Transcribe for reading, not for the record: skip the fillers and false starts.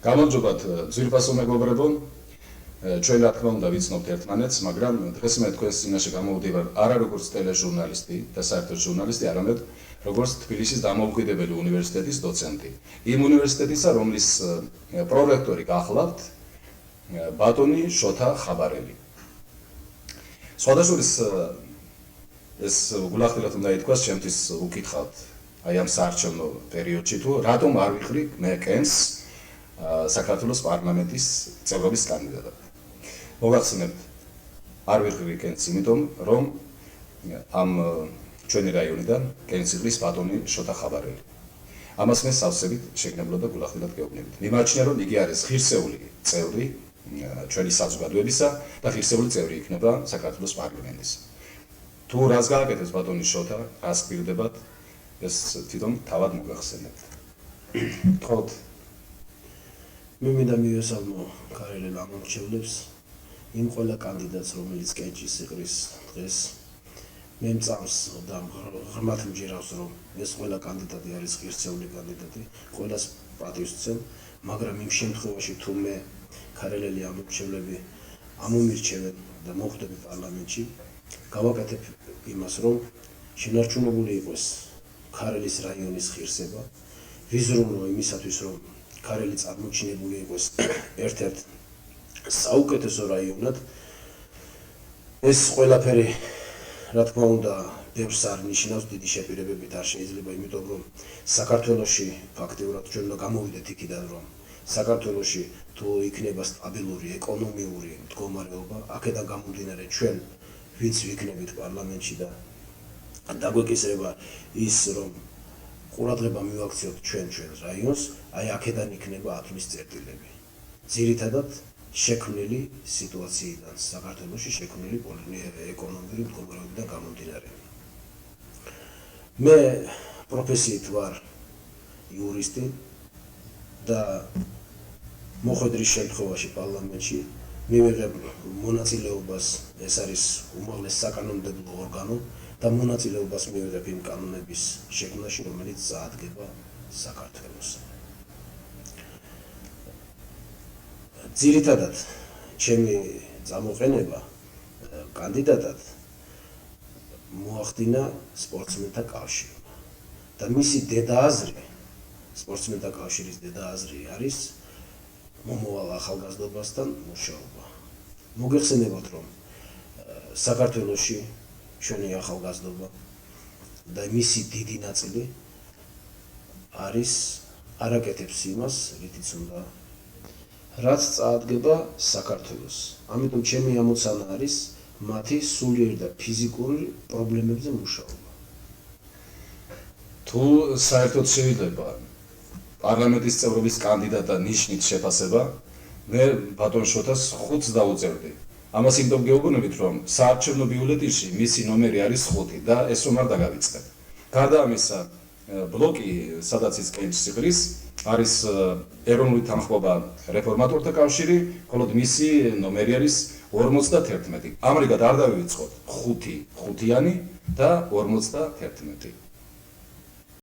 გამარჯობათ ძვირფასო მეგობრებო, ჩვენ რა თქმა უნდა ვიცნობთ ერთმანეთს, მაგრამ დღეს მე თქვენს წინაშე გამოვდივარ არა როგორც ტელეჟურნალისტი და საერთოდ ჟურნალისტი, არამედ როგორც თბილისის დამოუკიდებელი უნივერსიტეტის დოცენტი. იმ უნივერსიტეტისა, რომლის პრორექტორი გახლავთ ბატონი შოთა ხაბარელი. სხვადასხვის ეს გულახდილად უნდა ითქვას, ჩემთვის უკითხავთ აი ამ საარჩევნო პერიოდში თუ რატომ არ ვიხრი მე კენს საქართველოს პარლამენტის წევრობის კანდიდატად. მოგახსენებთ, არ ვიხრი კენს, იმიტომ რომ ამ ჩვენი რაიონიდან კენს იღებს ბატონი შოთა ხაბარელი. ამას მე სავსებით შეგნებლად და გულახდილად გეუბნებით. მიმაჩნია, რომ იგი არის ღირსეული წევრი ჩვენი საზოგადოებისა და ღირსეული წევრი იქნება საქართველოს პარლამენტის. თუ რას გააკეთებს ბატონი შოთა, რას გპირდებათ, ეს თვითონ თავად მოგახსენებთ. გთხოვთ. მე მინდა მივესალმო კარელელ ამომრჩევლებს, იმ ყველა კანდიდატს, რომელიც კენჭის იყრის დღეს. მე მწამს და ღრმად მჯერავს, რომ ეს ყველა კანდიდატი არის ღირსეული კანდიდატი, ყველას პატივს ვცემ, მაგრამ იმ შემთხვევაში თუ მე კარელელი ამომრჩევლები ამომირჩევენ და მოხვდები პარლამენტში, გავაკეთებ იმას, რომ შენარჩუნებული იყოს ქარელის რაიონის ღირსება, ვიზრუნო იმისათვის, რომ ქარელი წარმოჩინებული იყოს ერთ-ერთ საუკეთესო რაიონად. ეს ყველაფერი, რა თქმა უნდა, ბევრს არ ნიშნავს, დიდი შეპირებებით არ შეიძლება, იმიტომ რომ საქართველოში ფაქტიურად ჩვენ უნდა გამოვიდეთ იქიდან, რომ საქართველოში თუ იქნება სტაბილური ეკონომიური მდგომარეობა, აქედან გამომდინარე ჩვენ ვინც ვიქნებით პარლამენტში და დაგვეკისრება ის, რომ ყურადღება მივაქციოთ ჩვენს რაიონს, აი აქედან იქნება ათვლის წერტილები. ძირითადად შექმნილი სიტუაციიდან, საქართველოში შექმნილი ეკონომიკური მდგომარეობიდან გამომდინარე. მე პროფესიით ვარ იურისტი და მოხვედრის შემთხვევაში პარლამენტში მივიღებ მონაწილეობას, ეს არის უმაღლეს საკანონმდებლო ორგანო და მონაწილეობას მივიღებ იმ კანონების შექმნაში, რომელიც წაადგება საქართველოს. ძირითადად ჩემი წამოყენება კანდიდატად მოახდინა სპორტსმენთა კავშირმა და მისი დედააზრი, სპორტსმენთა კავშირის დედააზრი არის მომავალ ახალგაზრდობასთან მუშაობა. მოგეხსენებათ, რომ საქართველოში ჩვენი ახალგაზრდობა და მისი დიდი ნაწილი არის არაკეთებს იმას, რითიც უნდა რაც წაადგება საქართველოს. ამიტომ ჩემი ამოცანა არის მათი სულიერი და ფიზიკური პრობლემებზე მუშაობა. თუ საერთოდ შეიძლება პარლამენტის წევრობის კანდიდატად ნიშნით შეფასება, მე ბატონ შოთას 5-ს დაუწერდი. ამას იმდენ გეუბნებით, რომ საარჩევნო ბიულეტენში მისი ნომერი არის 5 და ეს რომ არ დაგავიწყებ. გარდა ამისა, ბლოკი, სადაც ის კენჭს იღრის, არის ეროვნული თანხმობა რეფორმატორთა კავშირი, ხოლო მისი ნომერი არის 51. ამრიგად არ დავივიწყოთ 5 ხუთიანი და 51.